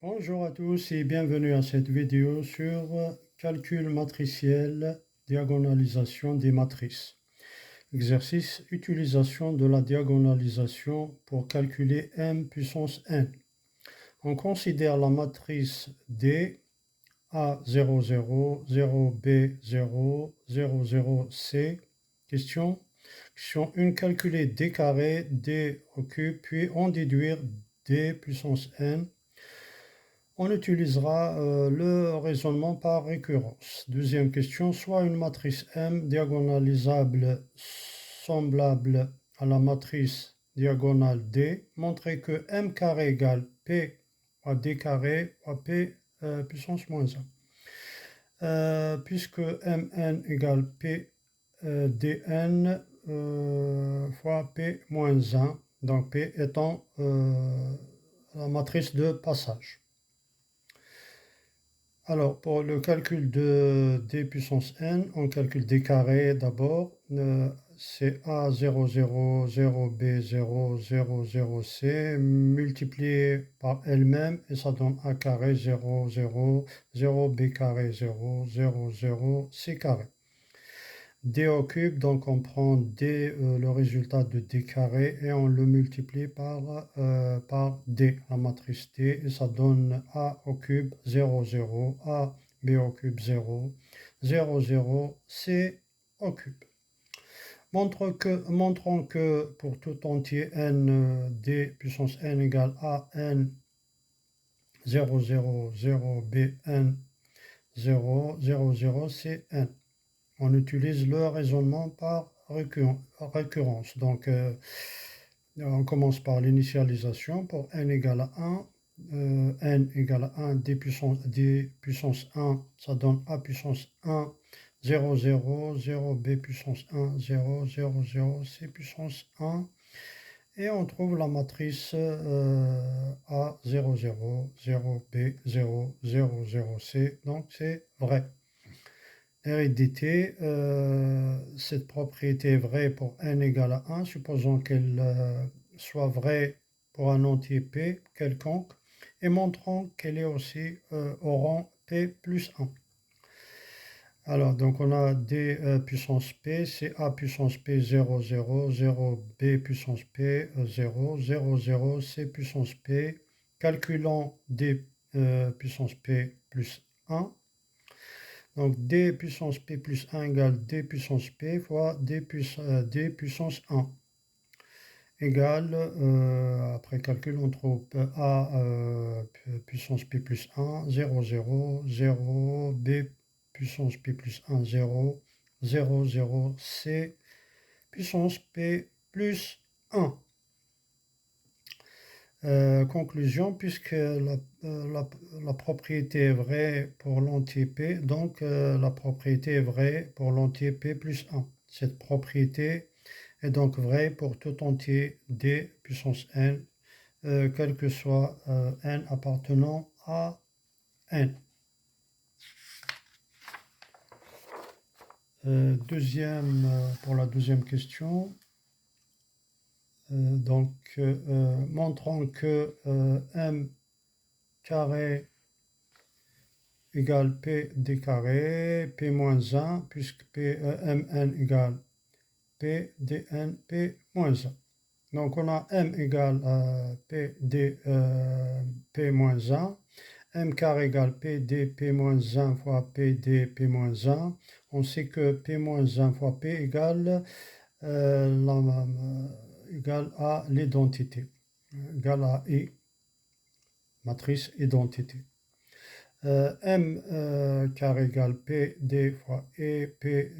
Bonjour à tous et bienvenue à cette vidéo sur calcul matriciel, diagonalisation des matrices. Exercice, utilisation de la diagonalisation pour calculer m puissance n. On considère la matrice D A00, 0B0, 00C. Question 1. Calculer D carré, D au cube, puis en déduire D puissance n. On utilisera le raisonnement par récurrence. Deuxième question, soit une matrice M diagonalisable semblable à la matrice diagonale D, montrer que M carré égale P à D carré à P puissance moins 1. Puisque Mn égale P Dn fois P moins 1, donc P étant la matrice de passage. Alors, pour le calcul de d puissance n, on calcule d carré d'abord. C'est A00, 0B0, 00C multiplié par elle-même et ça donne A carré 0, 0, 0B carré 0, 0, 0, C carré. D au cube, donc on prend D, le résultat de D carré et on le multiplie par D, la matrice D, et ça donne A au cube 0, 0, A, B au cube 0, 0, 0, C au cube. Montrons que pour tout entier n, D puissance n égale A n 0, 0, 0, B n 0, 0, 0, C n. On utilise le raisonnement par récurrence. Donc, on commence par l'initialisation pour n égale à 1. N égale à 1, d puissance 1, ça donne a puissance 1, 0, 0, 0, b puissance 1, 0, 0, 0, c puissance 1. Et on trouve la matrice A, 0, 0, 0, B, 0, 0, 0, C. Donc, c'est vrai. Hérédité, cette propriété est vraie pour n égale à 1, supposons qu'elle soit vraie pour un entier p quelconque, et montrons qu'elle est aussi au rang p plus 1. Alors, donc on a d puissance p, c'est a puissance p 0, 0, 0, b puissance p 0, 0, 0, c puissance p. Calculons d puissance p plus 1. Donc d puissance p plus 1 égale d puissance p fois d puissance 1 égale, après calcul, on trouve a puissance p plus 1, 0, 0, 0, b puissance p plus 1, 0, 0, 0, c puissance p plus 1. Conclusion, puisque la propriété est vraie pour l'entier P, donc la propriété est vraie pour l'entier P plus 1. Cette propriété est donc vraie pour tout entier D puissance n, quel que soit n appartenant à n. Pour la deuxième question. Montrons que m carré égale p d carré, p moins 1, puisque mn égale p dn p moins 1. Donc on a m égale p d p moins 1, m carré égale p d p moins 1 fois p d p moins 1. On sait que p moins 1 fois p égale à l'identité, égale à I, matrice identité. M carré égale P D fois E P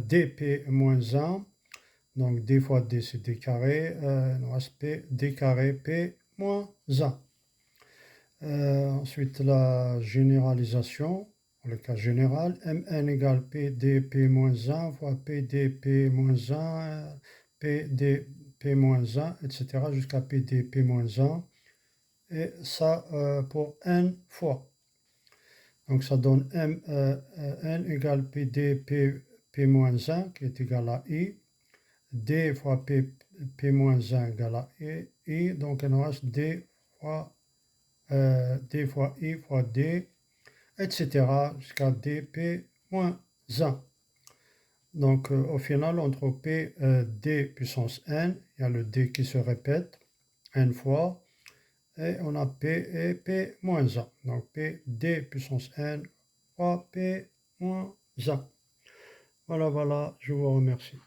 dP moins 1. Donc D fois D c'est D carré. Il nous reste P D carré P moins 1. Ensuite la généralisation. Pour le cas général, Mn égale P D P moins 1 fois P D P moins 1, P D P moins 1, etc. jusqu'à P D P moins 1. Et ça pour n fois. Donc ça donne n égale PD P moins 1 qui est égal à I. D fois P moins 1 égale à I. Donc il nous reste D fois d fois i fois d, etc. jusqu'à dp moins 1. Donc au final, entre p d puissance n, il y a le d qui se répète n fois, et on a p et p moins 1. Donc p d puissance n fois p moins 1. Voilà, voilà, je vous remercie.